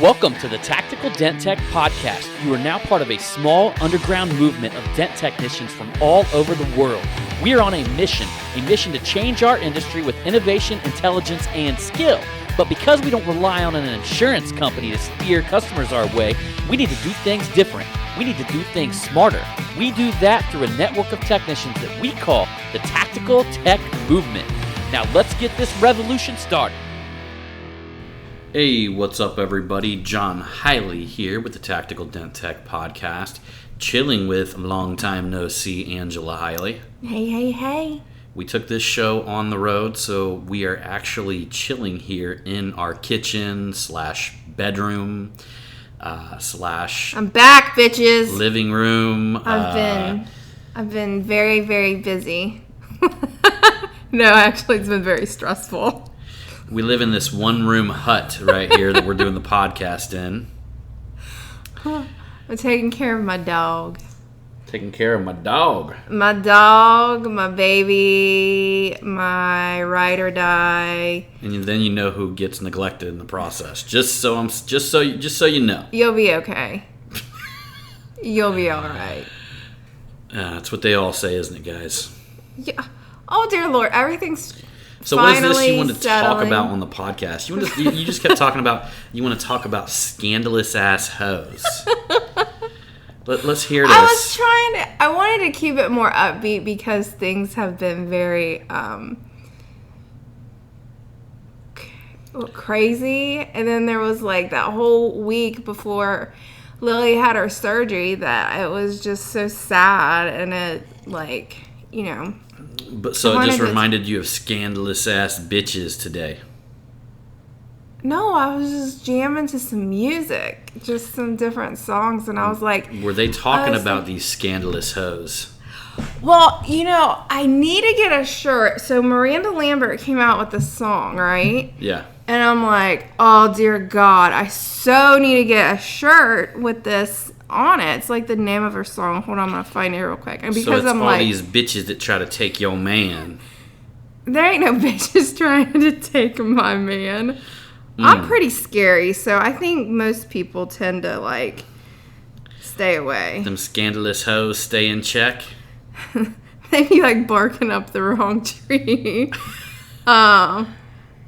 Welcome to the Tactical Dent Tech Podcast. You are now part of a small underground movement of dent technicians from all over the world. We are on a mission to change our industry with innovation, intelligence, and skill. But because we don't rely on an insurance company to steer customers our way, we need to do things different. We need to do things smarter. We do that through a network of technicians that we call the Tactical Tech Movement. Now let's get this revolution started. Hey, what's up everybody? John Hiley here with the Tactical Dent Tech Podcast, chilling with long time no see Angela Hiley. Hey. We took this show on the road, so we are actually chilling here in our kitchen / bedroom / I'm back, bitches. living room. I've been very, very busy. No, actually it's been very stressful. We live in this one-room hut right here that we're doing the podcast in. I'm taking care of my dog. Taking care of my dog. My dog, my baby, my ride or die. And then you know who gets neglected in the process. Just so you know. You'll be okay. You'll be all right. That's what they all say, isn't it, guys? Yeah. Oh dear Lord, everything's so what is this you want to settling. talk about on the podcast? You just kept talking about you want to talk about scandalous ass hoes. Let's hear this. I wanted to keep it more upbeat because things have been very crazy. And then there was like that whole week before Lily had her surgery that it was just so sad. And it like, you know. But so it just reminded you of scandalous ass bitches today. No, I was just jamming to some music, just some different songs, and I was like... Were they talking about these scandalous hoes? Well, you know, I need to get a shirt. So Miranda Lambert came out with this song, right? Yeah. And I'm like, oh, dear God, I so need to get a shirt with this on it. It's like the name of her song. Hold on, I'm going to find it real quick. And because so it's I'm all like, these bitches that try to take your man. There ain't no bitches trying to take my man. I'm pretty scary, so I think most people tend to, like, stay away. Them scandalous hoes stay in check. They be, like, barking up the wrong tree.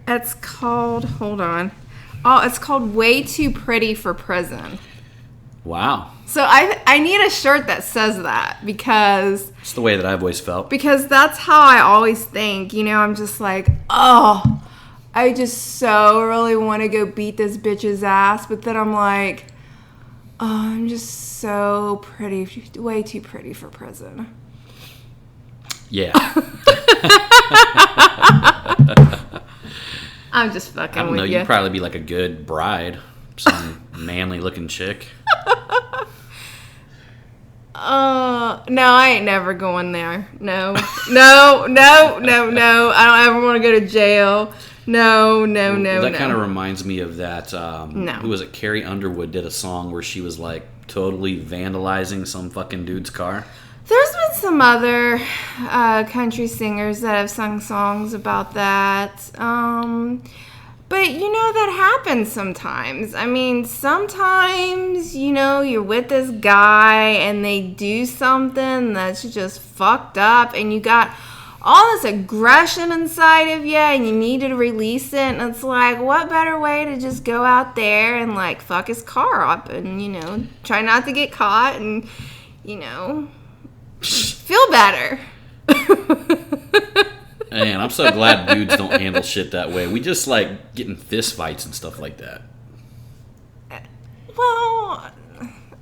It's called, hold on. Oh, it's called Way Too Pretty for Prison. Wow. So I need a shirt that says that because... It's the way that I've always felt. Because that's how I always think. You know, I'm just like, oh... I just so really want to go beat this bitch's ass, but then I'm like, oh, I'm just so pretty, way too pretty for prison. Yeah. I'm just fucking I don't know, with you. you'd probably be like a good bride. Some manly looking chick. No, I ain't never going there. No. I don't ever want to go to jail. No. That kind of reminds me of that. Who was it? Carrie Underwood did a song where she was like totally vandalizing some fucking dude's car. There's been some other country singers that have sung songs about that. But, you know, that happens sometimes. I mean, sometimes, you know, you're with this guy and they do something that's just fucked up and you got all this aggression inside of you and you need to release it. And it's like, what better way to just go out there and, like, fuck his car up and, you know, try not to get caught and, you know, feel better. Man, I'm so glad dudes don't handle shit that way. We just like getting fist fights and stuff like that. Well,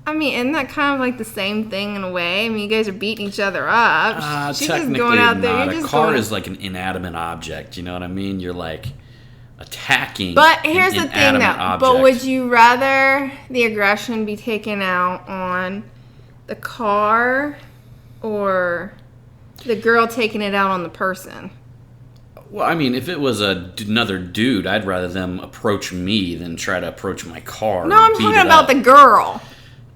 I mean, isn't that kind of like the same thing in a way? I mean, you guys are beating each other up. She's Technically just going out there. not. A car is like an inanimate object. You know what I mean? You're like attacking. But here's an the thing, though. object. But would you rather the aggression be taken out on the car or the girl taking it out on the person? Well, I mean, if it was another dude, I'd rather them approach me than try to approach my car. No, I'm talking about the girl.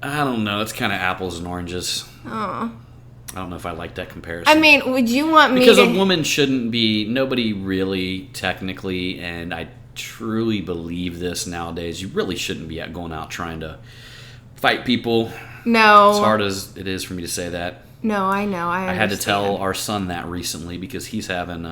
I don't know. It's kind of apples and oranges. Oh. I don't know if I like that comparison. I mean, would you want me because to... a woman shouldn't be... Nobody really, technically, and I truly believe this nowadays. You really shouldn't be going out trying to fight people. No. As hard as it is for me to say that. No, I know. I had to tell our son that recently because he's having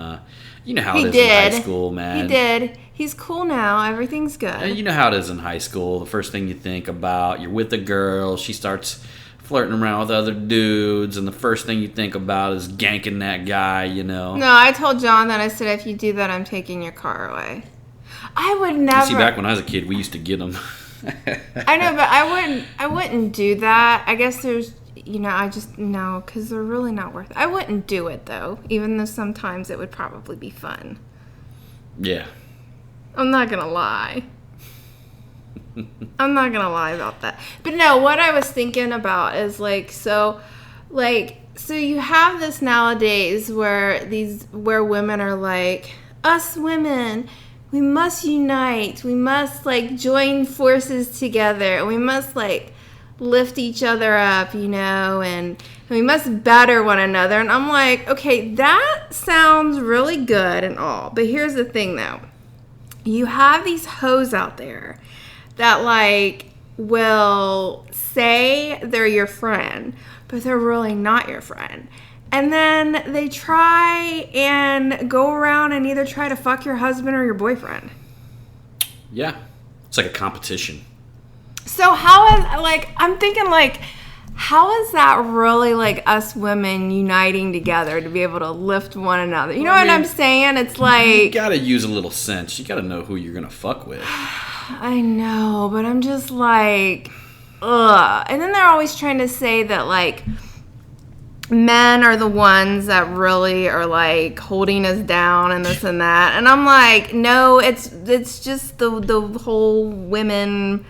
you know how he it is did. in high school, man. He did. He's cool now. Everything's good. And you know how it is in high school. The first thing you think about, you're with a girl, she starts flirting around with other dudes, and the first thing you think about is ganking that guy, you know. No, I told John that. I said, if you do that, I'm taking your car away. I would never. You see, back when I was a kid, we used to get them. I know, but I wouldn't do that. I guess there's, I just, no, because they're really not worth it. I wouldn't do it, though, even though sometimes it would probably be fun. Yeah. I'm not going to lie. I'm not going to lie about that. But no, what I was thinking about is, so you have this nowadays where women are like, us women, we must unite. We must, join forces together. We must, lift each other up, and we must better one another. And I'm like, okay, that sounds really good and all. But here's the thing, though. You have these hoes out there that, will say they're your friend, but they're really not your friend. And then they try and go around and either try to fuck your husband or your boyfriend. Yeah. It's like a competition. So I'm thinking, how is that really, us women uniting together to be able to lift one another? You know what I'm saying? It's you gotta use a little sense. You gotta know who you're gonna fuck with. I know, but I'm just ugh. And then they're always trying to say that, men are the ones that really are, holding us down and this and that. And I'm like, no, it's just the whole women,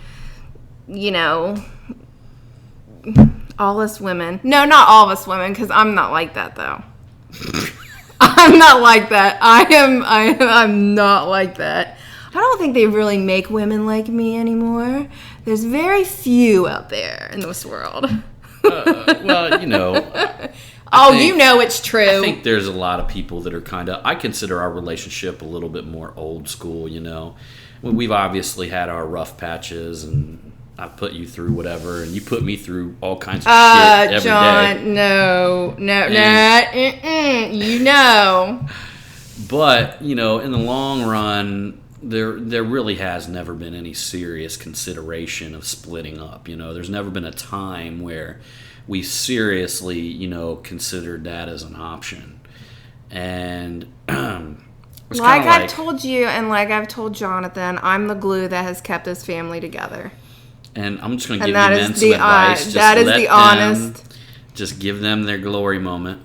all us women. No, not all of us women, because I'm not like that, though. I'm not like that. I'm not like that. I don't think they really make women like me anymore. There's very few out there in this world. Well, it's true. I think there's a lot of people that are I consider our relationship a little bit more old school, We've obviously had our rough patches, and I put you through whatever, and you put me through all kinds of shit every John, day. No. But, in the long run, there really has never been any serious consideration of splitting up. There's never been a time where we seriously, considered that as an option. And I've told you, and I've told Jonathan, I'm the glue that has kept this family together. And I'm just going to give you men some advice. That is the honest. Just give them their glory moment.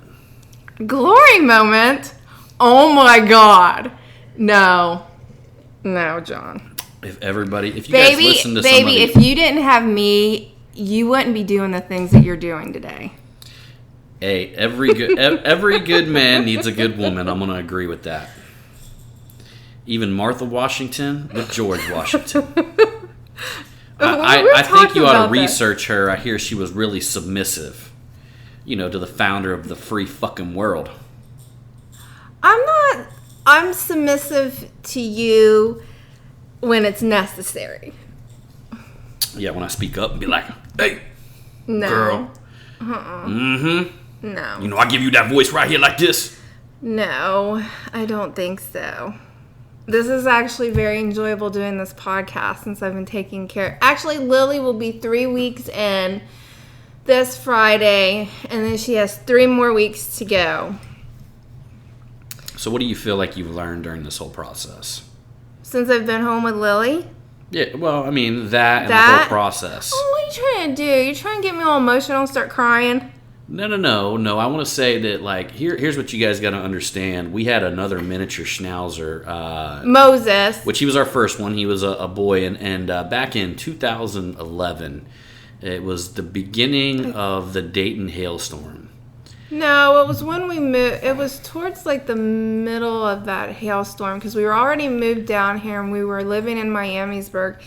Glory moment? Oh my God. No, John. If you guys listen to somebody... if you didn't have me, you wouldn't be doing the things that you're doing today. Hey, every good man needs a good woman. I'm going to agree with that. Even Martha Washington with George Washington. I think you ought to research her. I hear she was really submissive, to the founder of the free fucking world. I'm submissive to you when it's necessary. Yeah, when I speak up and be like, hey, no. Girl. Mm-hmm. No. I give you that voice right here like this. No, I don't think so. This is actually very enjoyable doing this podcast since I've been taking care. Actually, Lily will be 3 weeks in this Friday, and then she has 3 more weeks to go. So what do you feel like you've learned during this whole process? Since I've been home with Lily? Yeah, well, I mean, that and the whole process. Oh, what are you trying to do? You're trying to get me all emotional and start crying? No. I want to say that, here's what you guys got to understand. We had another miniature schnauzer. Moses. Which he was our first one. He was a boy. And back in 2011, it was the beginning of the Dayton hailstorm. No, it was when we moved. It was towards, the middle of that hailstorm because we were already moved down here and we were living in Miamisburg.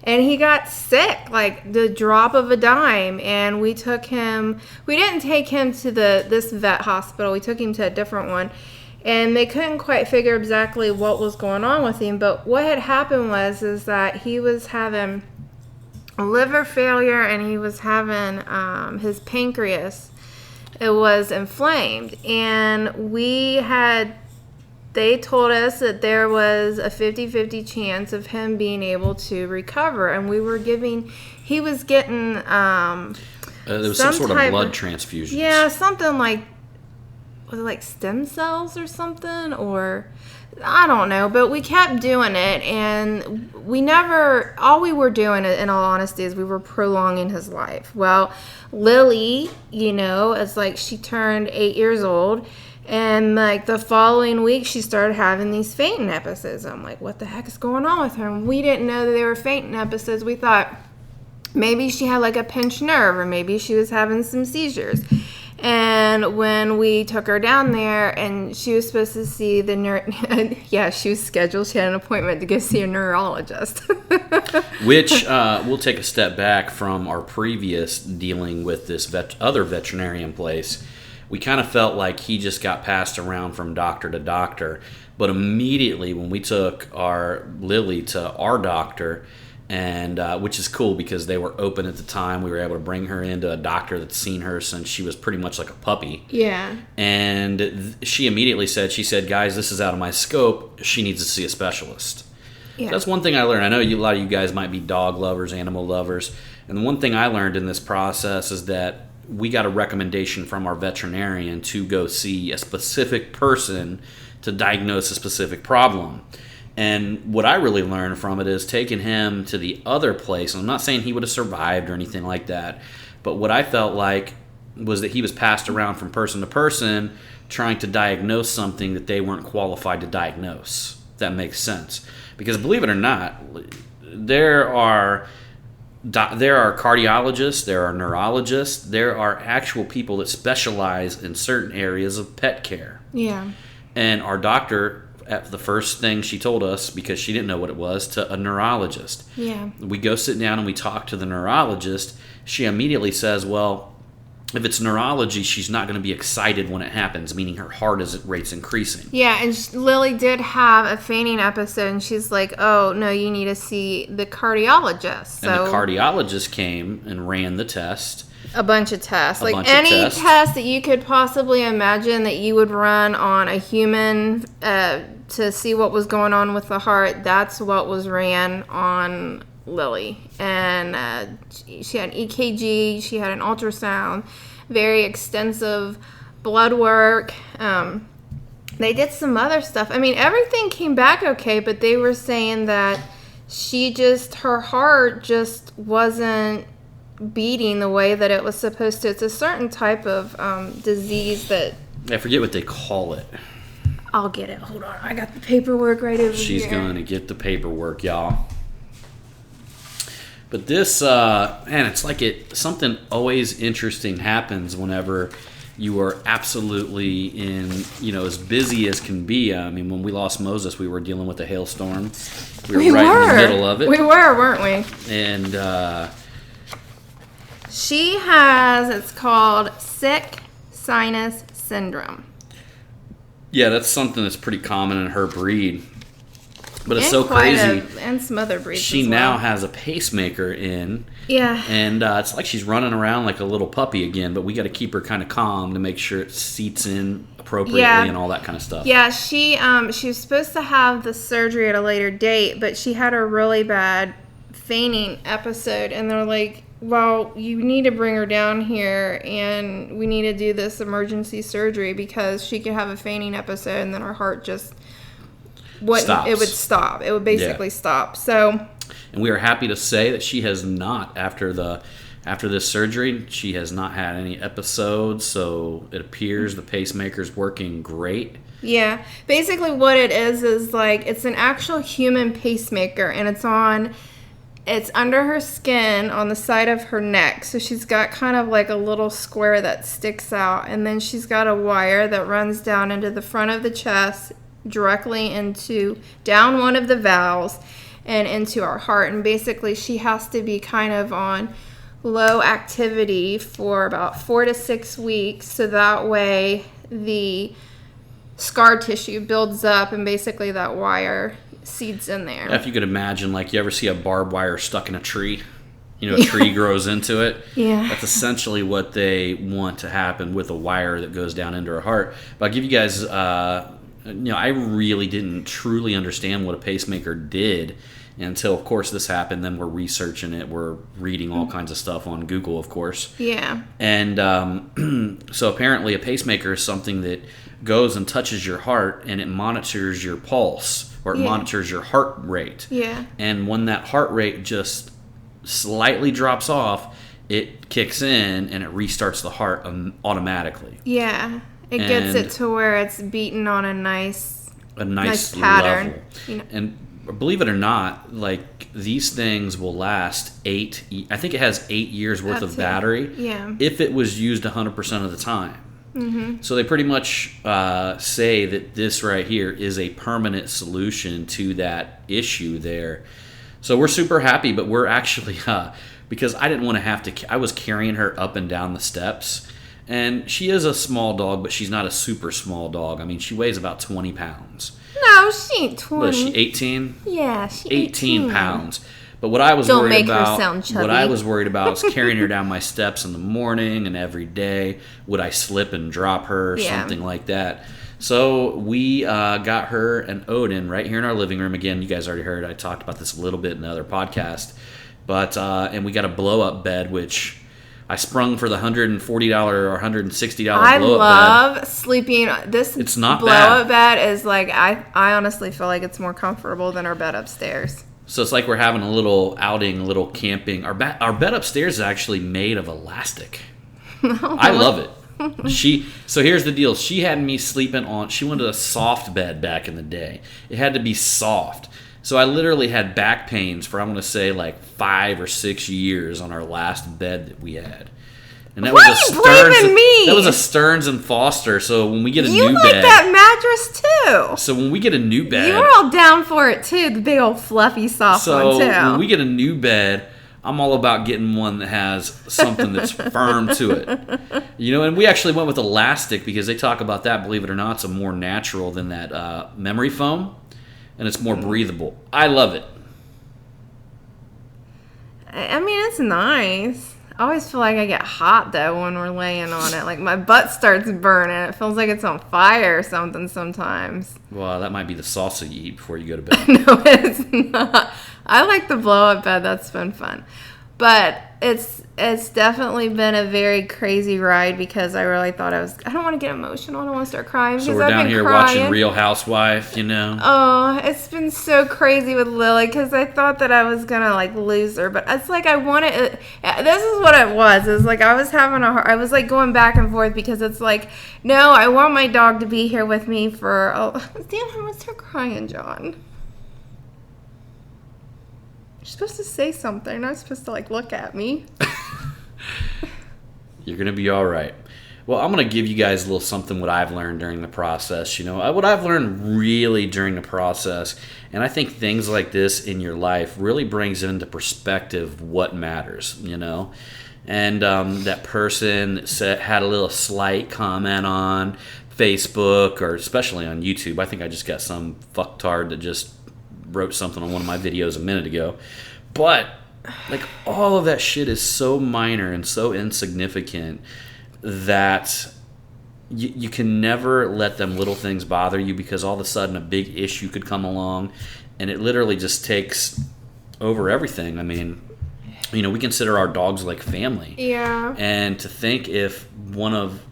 And he got sick, the drop of a dime. And we took him. We didn't take him to this vet hospital. We took him to a different one. And they couldn't quite figure exactly what was going on with him. But what had happened is that he was having liver failure, and he was having his pancreas. It was inflamed. And they told us that there was a 50-50 chance of him being able to recover. And he was getting... there was some sort of blood transfusions. Yeah, something like... Was it like stem cells or something? Or I don't know. But we kept doing it, and all we were doing, in all honesty, is we were prolonging his life. Well, Lily, it's like she turned 8 years old, and like the following week she started having these fainting episodes. I'm like, what the heck is going on with her? And we didn't know that they were fainting episodes. We thought maybe she had like a pinched nerve, or maybe she was having some seizures. And when we took her down there, and she was supposed to see she was scheduled. She had an appointment to go see a neurologist. Which we'll take a step back from our previous dealing with this other veterinarian place. We kind of felt like he just got passed around from doctor to doctor. But immediately when we took our Lily to our doctor, and which is cool because they were open at the time. We were able to bring her into a doctor that's seen her since she was pretty much like a puppy. Yeah. And she immediately said, guys, this is out of my scope. She needs to see a specialist. Yeah. So that's one thing I learned. I know a lot of you guys might be dog lovers, animal lovers. And the one thing I learned in this process is that we got a recommendation from our veterinarian to go see a specific person to diagnose a specific problem. And what I really learned from it is taking him to the other place. And I'm not saying he would have survived or anything like that, but what I felt like was that he was passed around from person to person trying to diagnose something that they weren't qualified to diagnose. If that makes sense. Because believe it or not, there are cardiologists, there are neurologists, there are actual people that specialize in certain areas of pet care. Yeah. And our doctor, at the first thing she told us, because she didn't know what it was, to a neurologist. Yeah. We go sit down and we talk to the neurologist. She immediately says, well, if it's neurology, she's not going to be excited when it happens, meaning her heart rate's increasing. Yeah, and Lily did have a fainting episode, and she's like, oh, no, you need to see the cardiologist. So, and the cardiologist came and ran the test. A bunch of tests. Any test that you could possibly imagine that you would run on a human to see what was going on with the heart, that's what was ran on Lily. And she had an EKG, she had an ultrasound, very extensive blood work. They did some other stuff. I mean, everything came back okay, but they were saying that her heart just wasn't beating the way that it was supposed to. It's a certain type of disease that... I forget what they call it. I'll get it. Hold on. I got the paperwork right over here. She's going to get the paperwork, y'all. But this, it's like something always interesting happens whenever you are absolutely in, as busy as can be. I mean, when we lost Moses, we were dealing with a hailstorm. We were right in the middle of it. We were, weren't we? And she has, it's called sick sinus syndrome. Yeah, that's something that's pretty common in her breed. But it's so crazy. And some other breeds. She now has a pacemaker in. Yeah. And it's like she's running around like a little puppy again, but we got to keep her kind of calm to make sure it seats in appropriately and all that kind of stuff. Yeah, she was supposed to have the surgery at a later date, but she had a really bad fainting episode, and they're like, well, you need to bring her down here, and we need to do this emergency surgery because she could have a fainting episode, and then her heart just wouldn't. It would stop. It would basically stop. So, and we are happy to say that she has not, after this surgery, she has not had any episodes. So it appears the pacemaker's working great. Yeah, basically what it is like it's an actual human pacemaker, and it's under her skin on the side of her neck. So she's got kind of like a little square that sticks out. And then she's got a wire that runs down into the front of the chest, directly down one of the valves and into our heart. And basically she has to be kind of on low activity for about 4 to 6 weeks. So that way the scar tissue builds up, and basically that wire seeds in there. If you could imagine, like, you ever see a barbed wire stuck in a tree? You know, a tree grows into it. Yeah. That's essentially what they want to happen with a wire that goes down into our heart. But I'll give you guys, I really didn't truly understand what a pacemaker did until, of course, this happened. Then we're researching it. We're reading all kinds of stuff on Google, of course. Yeah. And so apparently a pacemaker is something that goes and touches your heart, and it monitors your pulse, or it monitors your heart rate. Yeah. And when that heart rate just slightly drops off, it kicks in and it restarts the heart automatically. Yeah. It gets it to where it's beating on a nice pattern. Level. You know? And believe it or not, like, these things will last I think it has 8 years worth of battery. Yeah. If it was used 100% of the time. Mm-hmm. So they pretty much say that this right here is a permanent solution to that issue there. So we're super happy, but we're actually, because I didn't want to have to, I was carrying her up and down the steps. And she is a small dog, but she's not a super small dog. I mean, she weighs about 20 pounds. No, she ain't 20. What is she, 18? Yeah, she 18 pounds. But what I was Don't worried make her about, sound chubby. what I was worried about was carrying her down my steps in the morning and every day. Would I slip and drop her or something like that? So we got her an Odin right here in our living room. Again, you guys already heard. I talked about this a little bit in the other podcast. But and we got a blow-up bed, which I sprung for the $140 or $160 blow-up bed. I love sleeping. It's not blow-up bed is like, I honestly feel like it's more comfortable than our bed upstairs. So it's like we're having a little outing, a little camping. Our bed upstairs is actually made of elastic. I love it. So here's the deal. She had me sleeping on, she wanted a soft bed back in the day. It had to be soft. So I literally had back pains for, I'm going to say, like 5 or 6 years on our last bed that we had. And that was a Stearns and Foster. So when we get a new bed, you like that mattress too. So when we get a new bed, you were all down for it too. The big old fluffy soft one too. So when we get a new bed, I'm all about getting one that has something that's firm to it. You know, and we actually went with elastic because they talk about that, believe it or not, it's a more natural than that memory foam, and it's more breathable. I love it. I mean, it's nice. I always feel like I get hot, though, when we're laying on it. Like, my butt starts burning. It feels like it's on fire or something sometimes. Well, that might be the salsa you eat before you go to bed. No, it's not. I like the blow-up bed. That's been fun. But it's definitely been a very crazy ride because I really thought I don't want to get emotional. I don't want to start crying. So we're down here watching Real Housewife, you know. Oh, it's been so crazy with Lily because I thought that I was going to, like, lose her. But it's like I wanted this is what it was. It's like I was I was, like, going back and forth because it's like, no, I want my dog to be here with me for, damn, I must start crying, John. You're supposed to say something. You're not supposed to, like, look at me. You're going to be all right. Well, I'm going to give you guys a little something what I've learned during the process. You know, what I've learned really during the process, and I think things like this in your life really brings into perspective what matters, you know. And that person had a little slight comment on Facebook or especially on YouTube. I think I just got some fucktard that just wrote something on one of my videos a minute ago. But, like, all of that shit is so minor and so insignificant that you can never let them little things bother you because all of a sudden a big issue could come along and it literally just takes over everything. I mean, you know, we consider our dogs like family. Yeah. And to think if one of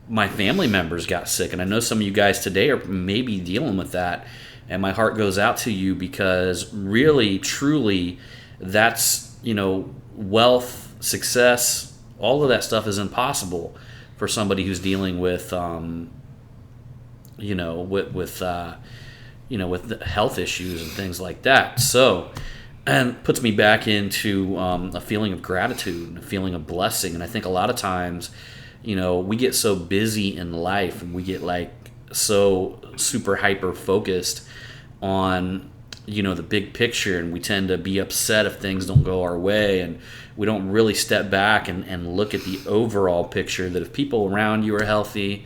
my family members got sick, and I know some of you guys today are maybe dealing with that, and my heart goes out to you because really, truly, that's, you know, wealth, success, all of that stuff is impossible for somebody who's dealing with, with health issues and things like that. So, and puts me back into a feeling of gratitude, a feeling of blessing. And I think a lot of times, you know, we get so busy in life and we get like so super hyper focused on, you know, the big picture, and we tend to be upset if things don't go our way, and we don't really step back and look at the overall picture, that if people around you are healthy,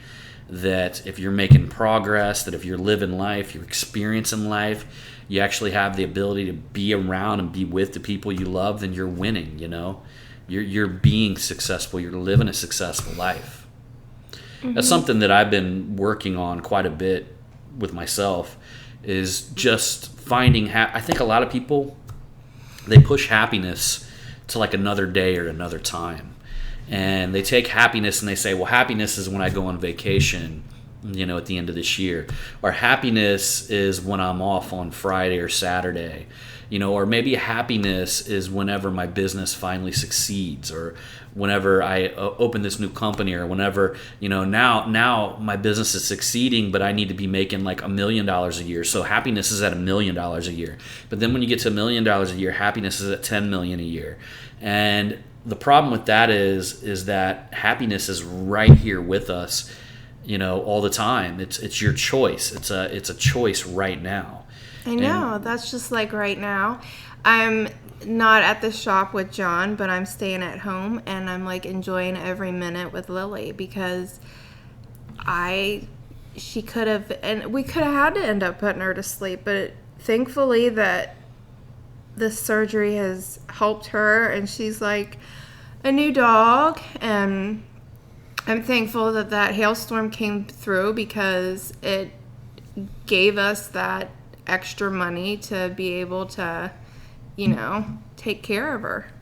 that if you're making progress, that if you're living life, you're experiencing life, you actually have the ability to be around and be with the people you love, then you're winning, you know? You're being successful. You're living a successful life. Mm-hmm. That's something that I've been working on quite a bit with myself, is just finding I think a lot of people, they push happiness to like another day or another time. And they take happiness and they say, well, happiness is when I go on vacation, you know, at the end of this year. Or happiness is when I'm off on Friday or Saturday. You know, or maybe happiness is whenever my business finally succeeds, or whenever I open this new company, or whenever, you know, now my business is succeeding, but I need to be making like $1 million a year. So happiness is at $1 million a year. But then when you get to $1 million a year, happiness is at 10 million a year. And the problem with that is that happiness is right here with us, you know, all the time. It's your choice. It's a choice right now. I know. That's just like right now. I'm not at the shop with John, but I'm staying at home, and I'm like enjoying every minute with Lily, because she could have, and we could have had to end up putting her to sleep, but thankfully that this surgery has helped her, and she's like a new dog, and I'm thankful that hailstorm came through, because it gave us that extra money to be able to, you know, take care of her.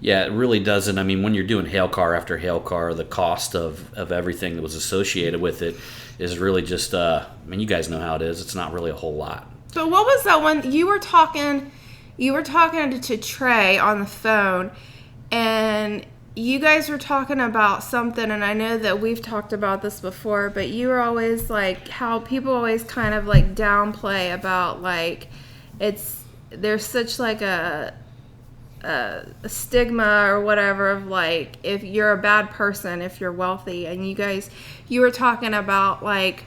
Yeah, it really doesn't. I mean, when you're doing hail car after hail car, the cost of everything that was associated with it is really just, I mean, you guys know how it is. It's not really a whole lot. But what was that one? You were talking to Trey on the phone, and you guys were talking about something, and I know that we've talked about this before, but you were always like, how people always kind of like downplay about like, there's such like a stigma or whatever of like, if you're a bad person if you're wealthy. And you were talking about like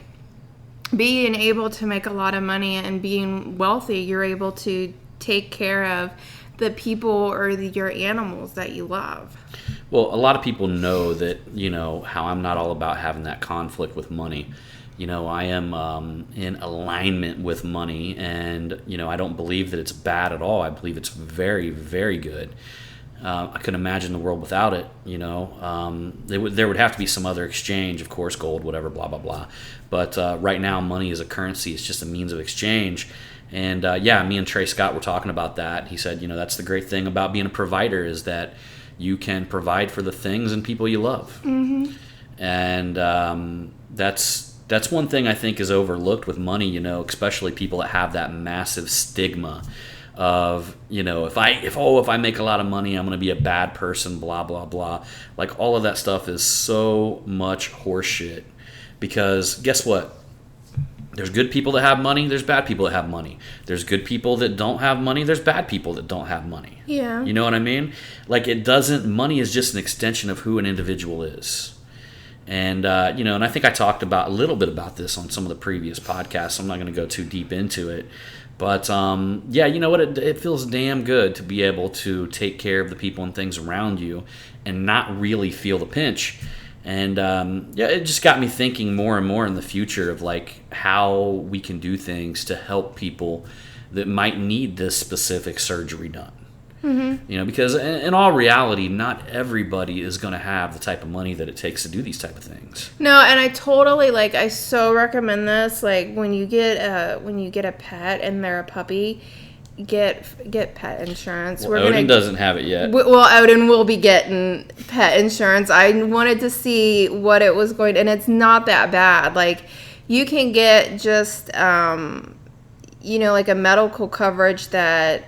being able to make a lot of money and being wealthy, you're able to take care of the people or your animals that you love. Well, a lot of people know that, you know, how I'm not all about having that conflict with money. You know, I am in alignment with money, and, you know, I don't believe that it's bad at all. I believe it's very, very good. I couldn't imagine the world without it, you know. There would have to be some other exchange, of course, gold, whatever, blah, blah, blah. But right now, money is a currency. It's just a means of exchange. And, yeah, me and Trey Scott were talking about that. He said, you know, that's the great thing about being a provider, is that you can provide for the things and people you love. Mm-hmm. And that's one thing I think is overlooked with money, you know, especially people that have that massive stigma of, you know, if I make a lot of money, I'm going to be a bad person, blah, blah, blah. Like, all of that stuff is so much horseshit, because guess what? There's good people that have money. There's bad people that have money. There's good people that don't have money. There's bad people that don't have money. Yeah. You know what I mean? Like, money is just an extension of who an individual is. And, you know, and I think I talked a little bit about this on some of the previous podcasts. So I'm not going to go too deep into it. But, yeah, you know what? It feels damn good to be able to take care of the people and things around you and not really feel the pinch. And, yeah, it just got me thinking more and more in the future of, like, how we can do things to help people that might need this specific surgery done. Mm-hmm. You know, because in all reality, not everybody is going to have the type of money that it takes to do these type of things. No, and I totally, like, I so recommend this. Like, when you get a pet and they're a puppy, get pet insurance. Well, Odin doesn't have it yet. Well, Odin will be getting pet insurance. I wanted to see what it was going to, and it's not that bad. Like, you can get just, you know, like a medical coverage that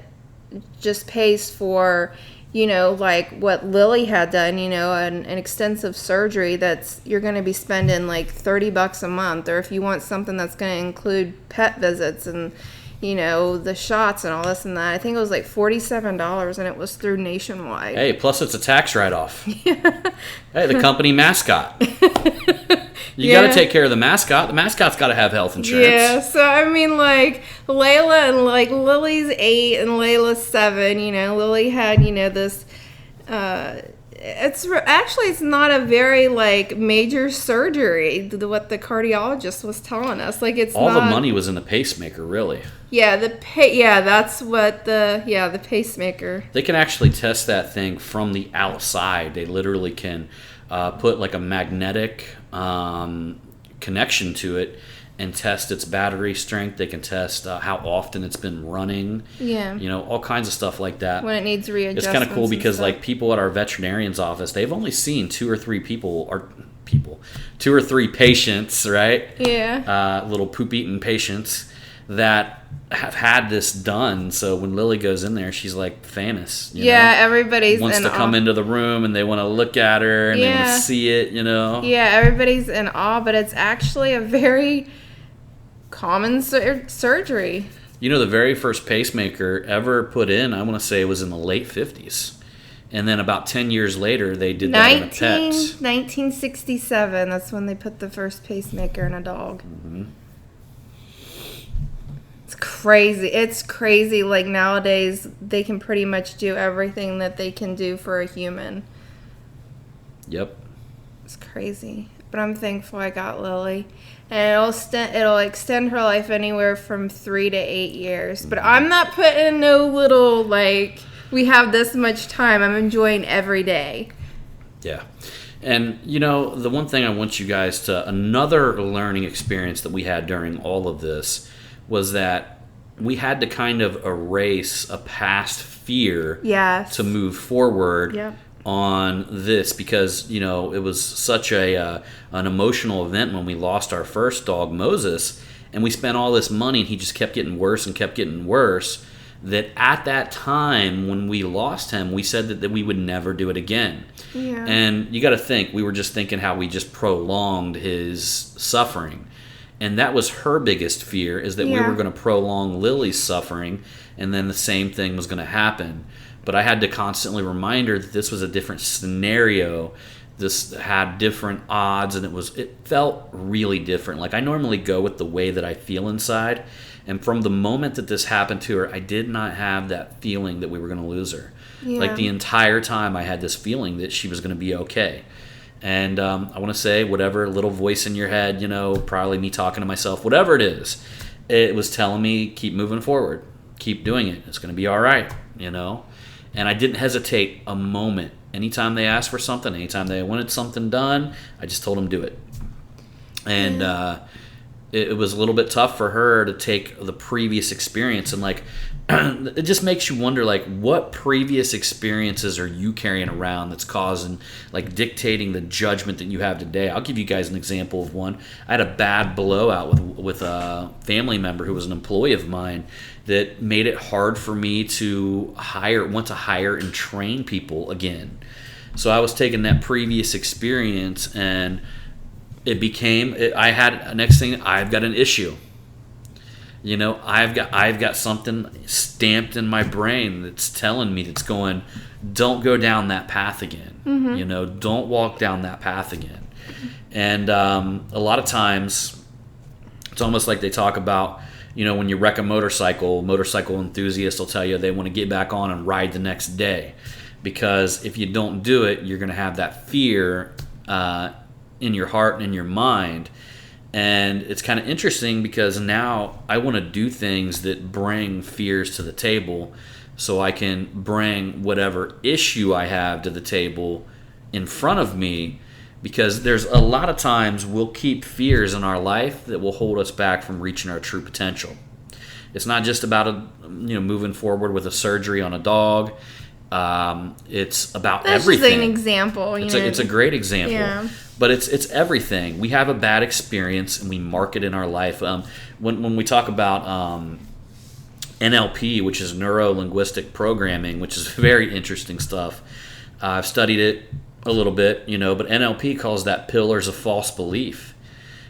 just pays for, you know, like what Lily had done, you know, an extensive surgery that's, you're going to be spending like $30 a month. Or if you want something that's going to include pet visits and, you know, the shots and all this and that, I think it was like $47, and it was through Nationwide. Hey, plus it's a tax write-off. Yeah. Hey, the company mascot. You got to take care of the mascot. The mascot's got to have health insurance. Yeah, so I mean, like, Layla and, like, Lily's 8 and Layla's 7, you know. Lily had, you know, this it's not a very like major surgery. What the cardiologist was telling us, like it's all not, the money was in the pacemaker, really. Yeah, that's what the pacemaker. They can actually test that thing from the outside. They literally can put like a magnetic connection to it and test its battery strength. They can test how often it's been running. Yeah. All kinds of stuff like that. When it needs readjustments. It's kind of cool because like people at our veterinarian's office, they've only seen 2 or 3 2 or 3 patients, right? Yeah. Little poop-eating patients that have had this done. So when Lily goes in there, she's like famous. Everybody's wants to come into the room and they want to look at her and they want to see it. Yeah, everybody's in awe, but it's actually a very common surgery. The very first pacemaker ever put in, I want to say, was in the late 50s. And then about 10 years later, they did that in a pet. 1967, that's when they put the first pacemaker in a dog. Mm-hmm. It's crazy. It's crazy. Like nowadays, they can pretty much do everything that they can do for a human. Yep. It's crazy. But I'm thankful I got Lily. And it'll extend her life anywhere from 3 to 8 years. But I'm not putting no little, like, we have this much time. I'm enjoying every day. Yeah. And, the one thing I want you guys to, another learning experience that we had during all of this was that we had to kind of erase a past fear to move forward on this because, it was such an emotional event when we lost our first dog, Moses, and we spent all this money and he just kept getting worse and kept getting worse, that at that time when we lost him, we said that we would never do it again. Yeah. And you got to think, we were just thinking how we just prolonged his suffering. And that was her biggest fear, is that we were going to prolong Lily's suffering, and then the same thing was going to happen. But I had to constantly remind her that this was a different scenario. This had different odds, and it felt really different. Like, I normally go with the way that I feel inside. And from the moment that this happened to her, I did not have that feeling that we were going to lose her. Yeah. Like, the entire time I had this feeling that she was going to be okay. And I want to say, whatever little voice in your head, probably me talking to myself, whatever it is, it was telling me, keep moving forward, keep doing it. It's going to be all right, And I didn't hesitate a moment. Anytime they asked for something, anytime they wanted something done, I just told them do it. And it was a little bit tough for her to take the previous experience and like, it just makes you wonder, like, what previous experiences are you carrying around that's causing, like, dictating the judgment that you have today? I'll give you guys an example of one. I had a bad blowout with a family member who was an employee of mine that made it hard for me to want to hire and train people again. So I was taking that previous experience and it became, next thing, I've got an issue. I've got something stamped in my brain that's telling me, that's going, don't go down that path again. Mm-hmm. Don't walk down that path again. And a lot of times, it's almost like they talk about, when you wreck a motorcycle enthusiasts will tell you they want to get back on and ride the next day. Because if you don't do it, you're going to have that fear in your heart and in your mind. And it's kind of interesting because now I want to do things that bring fears to the table so I can bring whatever issue I have to the table in front of me, because there's a lot of times we'll keep fears in our life that will hold us back from reaching our true potential. It's not just about moving forward with a surgery on a dog. It's about everything. That's just an example. It's a great example. Yeah. But it's everything. We have a bad experience and we mark it in our life. When we talk about NLP, which is neuro-linguistic programming, which is very interesting stuff. I've studied it a little bit, but NLP calls that pillars of false belief.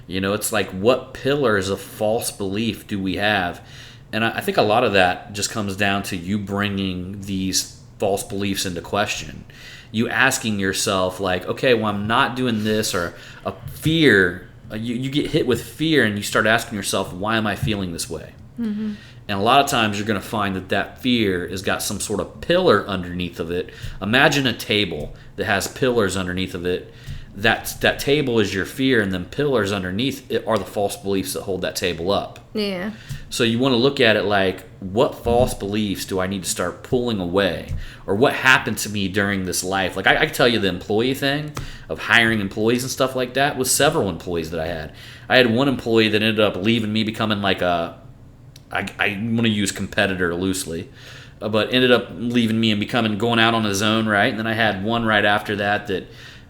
It's like, what pillars of false belief do we have? And I think a lot of that just comes down to you bringing these false beliefs into question. You asking yourself, like, okay, well, I'm not doing this, or a fear. You get hit with fear and you start asking yourself, why am I feeling this way? Mm-hmm. And a lot of times you're going to find that fear has got some sort of pillar underneath of it. Imagine a table that has pillars underneath of it. That table is your fear, and then pillars underneath it are the false beliefs that hold that table up. Yeah. So you want to look at it like, what false beliefs do I need to start pulling away? Or what happened to me during this life? Like, I can tell you the employee thing of hiring employees and stuff like that with several employees that I had. I had one employee that ended up leaving me, becoming like I want to use competitor loosely, but ended up leaving me and going out on his own, right? And then I had one right after that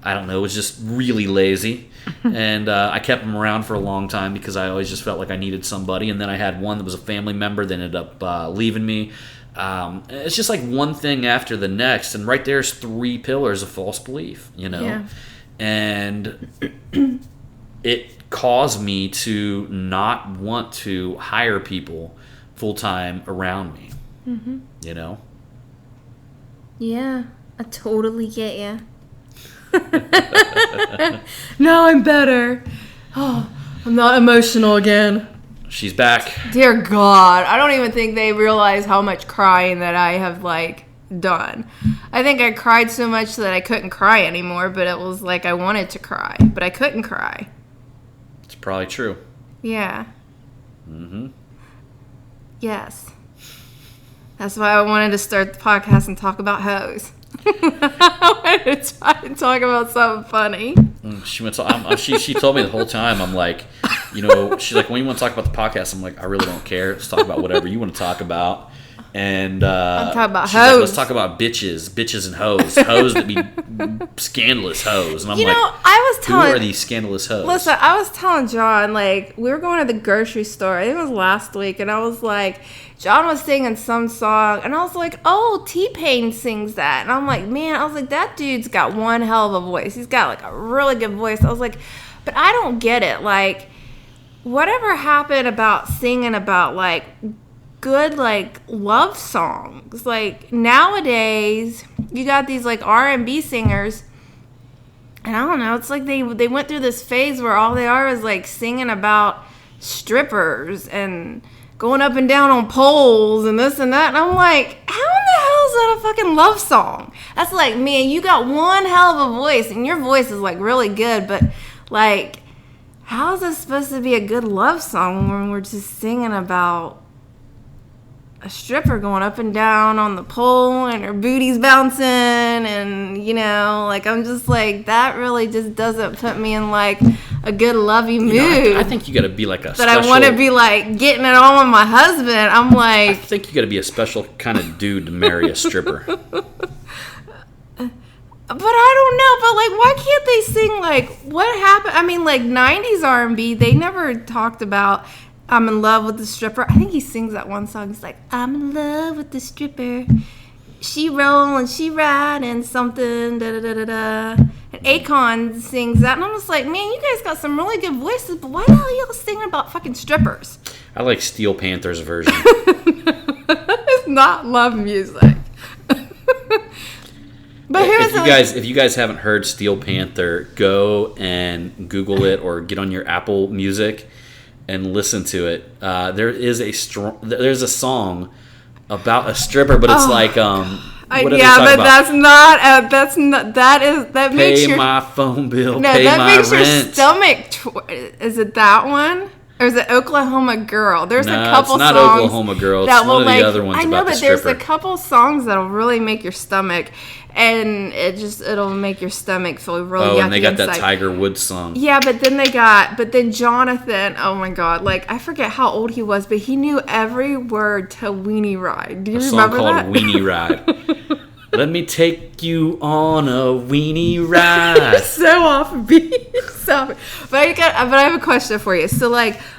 I don't know, was just really lazy. And I kept him around for a long time because I always just felt like I needed somebody. And then I had one that was a family member that ended up leaving me. It's just like one thing after the next. And right there's 3 pillars of false belief, Yeah. And it caused me to not want to hire people full-time around me, Yeah, I totally get you. Now I'm better. Oh, I'm not emotional again. She's back. Dear God, I don't even think they realize how much crying that I have, done. I think I cried so much that I couldn't cry anymore, but it was like I wanted to cry, but I couldn't cry. It's probably true. Yeah. Mm-hmm. Yes. That's why I wanted to start the podcast and talk about hoes. I wanted to try and talk about something funny. She told me the whole time, I'm like, she's like, when you want to talk about the podcast? I'm like, I really don't care. Let's talk about whatever you want to talk about. And I'm talking about she's hoes. like, let's talk about bitches and hoes that be scandalous hoes. And I'm I was telling, who are these scandalous hoes? Listen, I was telling John, we were going to the grocery store. I think it was last week, and I was like, John was singing some song, and I was like, oh, T-Pain sings that. And I'm like, man, that dude's got one hell of a voice. He's got, a really good voice. I was like, but I don't get it. Whatever happened about singing about, good, love songs? Nowadays, you got these, R&B singers, and I don't know, it's like they went through this phase where all they are is, singing about strippers and going up and down on poles and this and that. And I'm like, how in the hell is that a fucking love song? That's like, man, you got one hell of a voice, and your voice is, really good, but, how is this supposed to be a good love song when we're just singing about a stripper going up and down on the pole and her booty's bouncing and, I'm just like, that really just doesn't put me in, a good lovey mood. I think you got to be like a that special... I want to be, getting it on with my husband. I'm like... I think you got to be a special kind of dude to marry a stripper. But I don't know. But, why can't they sing, what happened? I mean, 90s R&B, they never talked about... I'm in love with the stripper. I think he sings that one song. He's like, I'm in love with the stripper. She rollin', she riding something, da-da-da-da-da. And Akon sings that. And I'm just like, man, you guys got some really good voices, but why the hell are y'all singing about fucking strippers? I like Steel Panther's version. It's not love music. But if you guys haven't heard Steel Panther, go and Google it or get on your Apple Music and listen to it. There's a song about a stripper, but it's that makes your my phone bill, no, pay that my makes rent. your stomach. Is it that one? Or is it Oklahoma Girl? There's a couple it's not songs Oklahoma Girl. It's that will one of the other ones. I know, about but the there's stripper. a couple songs that'll really make your stomach, and it'll make your stomach feel really yucky. Oh, and they got inside. that Tiger Woods song. Yeah, but then Jonathan, oh my God, I forget how old he was, but he knew every word to Weenie Ride. Do you remember that? A song called Weenie Ride. Let me take you on a weenie ride. So offbeat. But I have a question for you. So,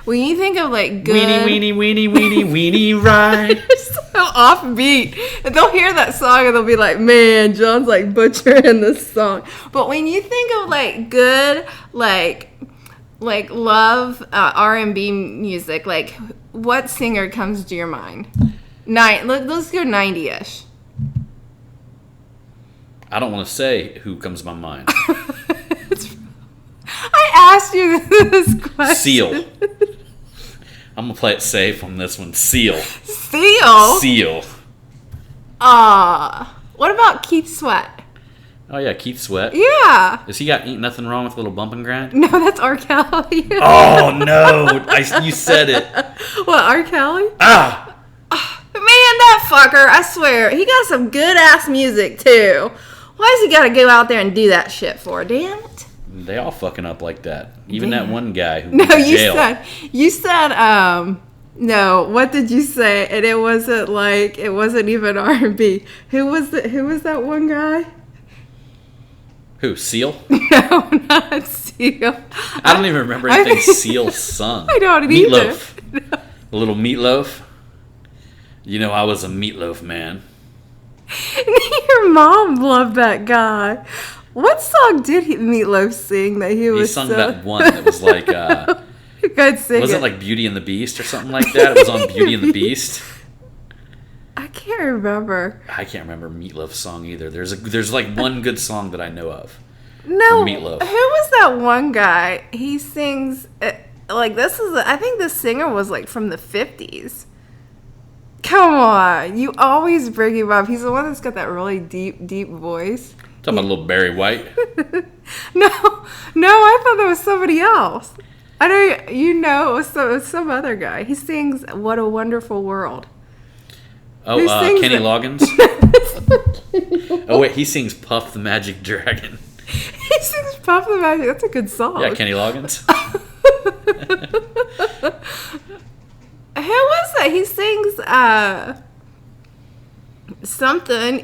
when you think of, good... weenie ride. So offbeat. And they'll hear that song and they'll be like, man, John's, butchering this song. But when you think of, good, love R&B music, what singer comes to your mind? Let's go 90-ish. I don't want to say who comes to my mind. I asked you this question. Seal. I'm going to play it safe on this one. Seal. Seal? Seal. What about Keith Sweat? Oh, yeah, Keith Sweat. Yeah. Has he got Ain't Nothing Wrong with a Little Bump and Grind? No, that's R. Kelly. Oh, no. You said it. What, R. Kelly? Ah. Man, that fucker, I swear, he got some good-ass music, too. Why does he got to go out there and do that shit for? Damn it. They all fucking up like that. Even that one guy who No, went to jail. you said, no, what did you say? And it wasn't even R&B. Who was that one guy? Who, Seal? No, not Seal. I don't even remember anything Seal sung. I don't Meatloaf. either. A little Meatloaf. You know, I was a Meatloaf man. Your mom loved that guy. What song did Meatloaf sing that he was? He sung that one that was like, you could sing was it like Beauty and the Beast or something like that? It was on Beauty and the Beast. I can't remember. I can't remember Meatloaf's song either. There's like one good song that I know of. No, from Meatloaf. Who was that one guy? He sings like this is. I think the singer was like from the 50s. Come on, you always bring him up. He's the one that's got that really deep voice. Talking about little Barry White. No, I thought that was somebody else. I know it was some other guy. He sings "What a Wonderful World." Oh, Kenny Loggins. Oh wait, he sings "Puff the Magic Dragon." He sings "Puff the Magic." That's a good song. Yeah, Kenny Loggins. Who was that? He sings something.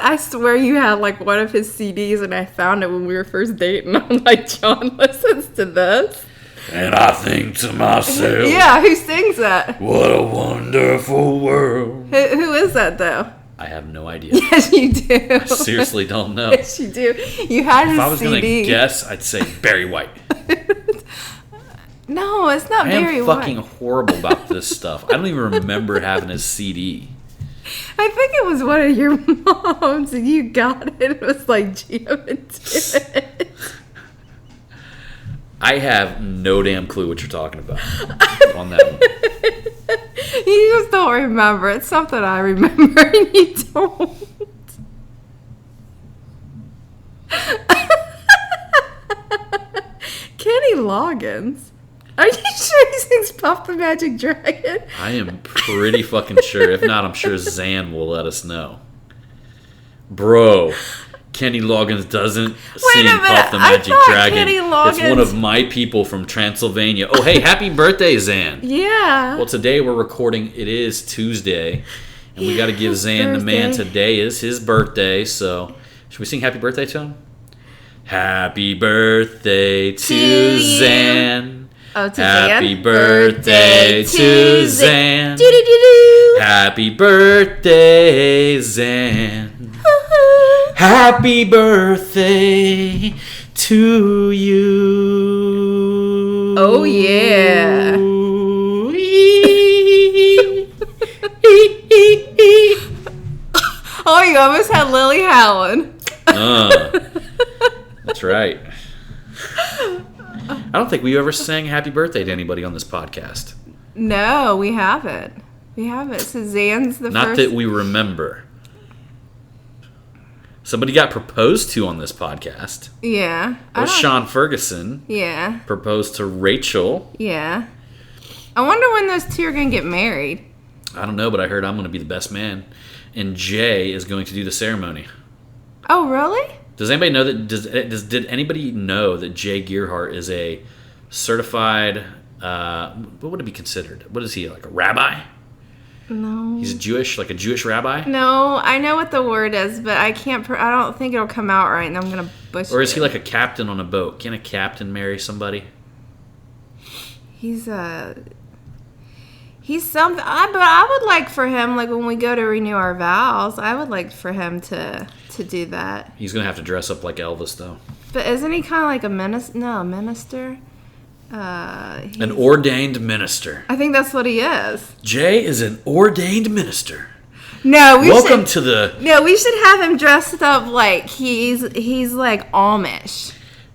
I swear you had like one of his CDs and I found it when we were first dating. I'm like, John listens to this. And I think to myself, yeah, who sings that? What a wonderful world. Who is that though? I have no idea. Yes, you do. I seriously don't know. Yes, you do. You had his CD. If I was going to guess, I'd say Barry White. No, it's not Barry White. I am fucking horrible about this stuff. I don't even remember having his CD. I think it was one of your moms and you got it. It was like jamming to it. I have no damn clue what you're talking about on that one. You just don't remember. It's something I remember and you don't. Kenny Loggins. Are you sure he sings Puff the Magic Dragon? I am pretty fucking sure. If not, I'm sure Zan will let us know. Bro, Kenny Loggins doesn't sing Puff the Magic Dragon. It's one of my people from Transylvania. Oh, hey, happy birthday, Zan. Yeah. Well, today we're recording. It is Tuesday, and we got to give Zan the man. Today is his birthday, so should we sing happy birthday to him? Happy birthday to Zan. Oh, to Happy Zan? birthday to Zan. Happy birthday, Zan. Happy birthday to you. Oh, yeah. Oh, you almost had Lily Allen. That's right. I don't think we ever sang happy birthday to anybody on this podcast. No, we haven't. So Zan's the first. Not that we remember. Somebody got proposed to on this podcast. Yeah. It was Sean Ferguson. Yeah. Proposed to Rachel. Yeah. I wonder when those two are going to get married. I don't know, but I heard I'm going to be the best man. And Jay is going to do the ceremony. Oh, really? Does anybody know that? Did anybody know that Jay Gearhart is a certified? What would it be considered? What is he, like a rabbi? No. He's Jewish, like a Jewish rabbi. No, I know what the word is, but I can't. I don't think it'll come out right, and I'm gonna butcher it. Or is he like a captain on a boat? Can a captain marry somebody? He's something. But I would like for him, like when we go to renew our vows, I would like for him to do that. He's gonna have to dress up like Elvis, though. But isn't he kind of like a minister? No, a minister. An ordained minister. I think that's what he is. Jay is an ordained minister. No, we should have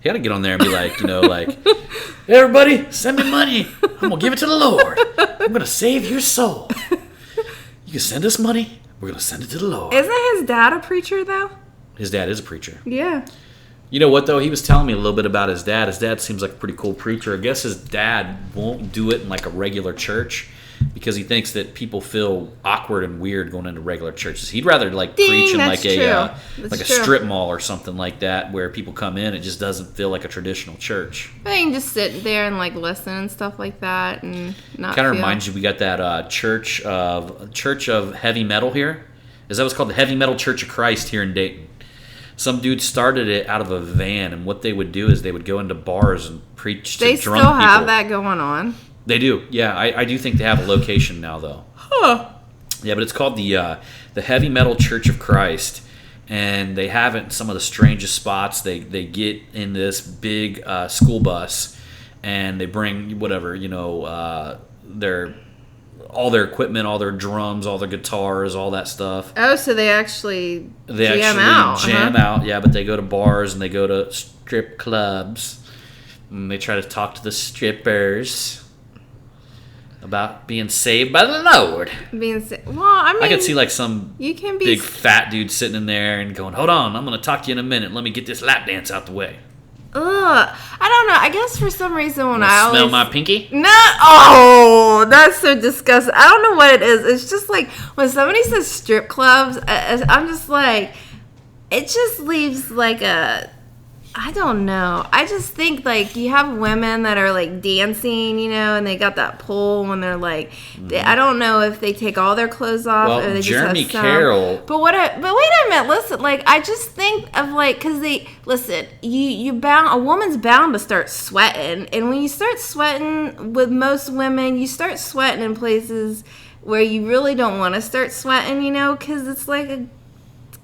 He had to get on there and be like, hey, everybody, send me money. I'm going to give it to the Lord. I'm going to save your soul. You can send us money. We're going to send it to the Lord. Isn't his dad a preacher, though? His dad is a preacher. Yeah. You know what, though? He was telling me a little bit about his dad. His dad seems like a pretty cool preacher. I guess his dad won't do it in like a regular church because he thinks that people feel awkward and weird going into regular churches. He'd rather like preach in like a strip mall or something like that where people come in. It just doesn't feel like a traditional church. But you can just sit there and like listen and stuff like that and not kind of reminds you, we got that church of heavy metal here. Is that what's called? The Heavy Metal Church of Christ here in Dayton. Some dude started it out of a van, and what they would do is they would go into bars and preach to drunk people. They still have that going on? They do. Yeah, I do think they have a location now, though. Huh. Yeah, but it's called the Heavy Metal Church of Christ, and they have it in some of the strangest spots. They get in this big school bus, and they bring whatever, all their equipment, all their drums, all their guitars, all that stuff. Oh, so they actually jam out. Yeah, but they go to bars and they go to strip clubs. And they try to talk to the strippers about being saved by the Lord. Well, I mean, I could see like some big fat dude sitting in there and going, "Hold on, I'm going to talk to you in a minute. Let me get this lap dance out the way." Ugh, I don't know. I guess for some reason when I smell my pinky? No, oh, that's so disgusting. I don't know what it is. It's just like when somebody says strip clubs, I'm just like, it just leaves like I don't know. I just think like you have women that are like dancing, and they got that pole when they're like, I don't know if they take all their clothes off or they Jeremy just have Carroll. But wait a minute. Listen, like I just think of like because a woman's bound to start sweating, and when you start sweating with most women, you start sweating in places where you really don't want to start sweating, because it's like a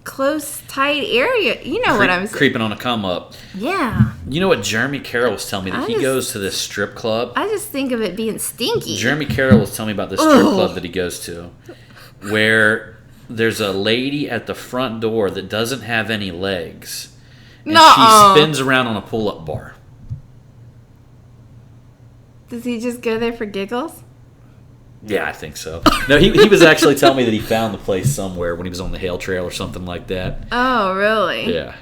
close, tight area. You know what I'm saying? Creeping on a come up. Yeah. You know what Jeremy Carroll was telling me? That he goes to this strip club. I just think of it being stinky. Jeremy Carroll was telling me about this strip club that he goes to where there's a lady at the front door that doesn't have any legs. And she spins around on a pull-up bar. Does he just go there for giggles? Yeah, I think so. No, he was actually telling me that he found the place somewhere when he was on the Hale Trail or something like that. Oh, really? Yeah.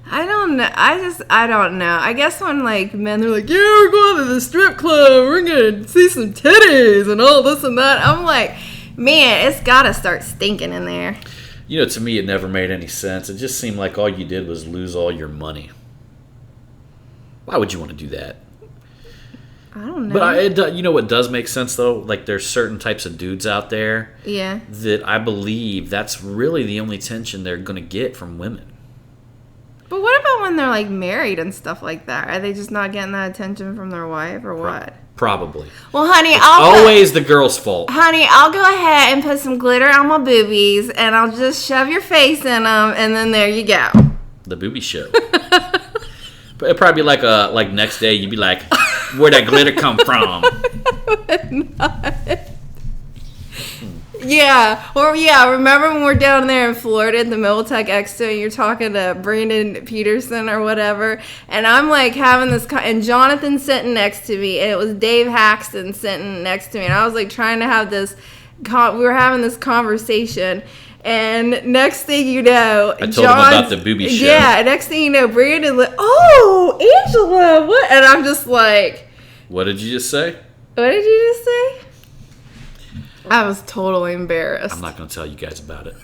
I don't know. I don't know. I guess when like men are like, yeah, we're going to the strip club, we're gonna see some titties and all this and that. I'm like, man, it's gotta start stinking in there. To me, it never made any sense. It just seemed like all you did was lose all your money. Why would you want to do that? I don't know. But you know what does make sense, though? Like, there's certain types of dudes out there that I believe that's really the only attention they're going to get from women. But what about when they're, like, married and stuff like that? Are they just not getting that attention from their wife or what? Probably. Well, honey, always the girl's fault. Honey, I'll go ahead and put some glitter on my boobies, and I'll just shove your face in them, and then there you go. The booby show. But it'd probably be like next day, you'd be like, where'd that glitter come from? Remember when we're down there in Florida at the Militech Expo and you're talking to Brandon Peterson or whatever, and I'm like having this, and Jonathan's sitting next to me, and it was Dave Haxton sitting next to me, and I was like trying to have this, we were having this conversation. And next thing you know, I told him about the booby show. Yeah, next thing you know, Brandon like, oh, Angela, what? And I'm just like, what did you just say? What did you just say? I was totally embarrassed. I'm not going to tell you guys about it.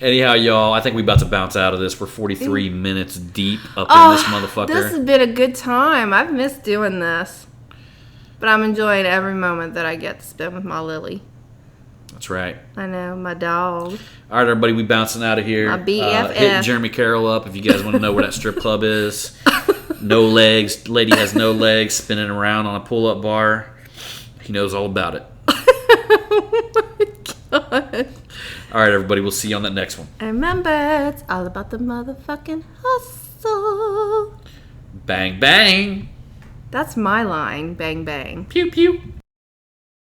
Anyhow, y'all, I think we're about to bounce out of this. We're 43 minutes deep up in this motherfucker. This has been a good time. I've missed doing this. But I'm enjoying every moment that I get to spend with my Lily. That's right. I know, my dog. All right, everybody, we bouncing out of here. My BFF. Hitting Jeremy Carroll up if you guys want to know where that strip club is. No legs. Lady has no legs, spinning around on a pull-up bar. He knows all about it. Oh, my God. All right, everybody, we'll see you on that next one. And remember, it's all about the motherfucking hustle. Bang, bang. That's my line. Bang, bang. Pew, pew.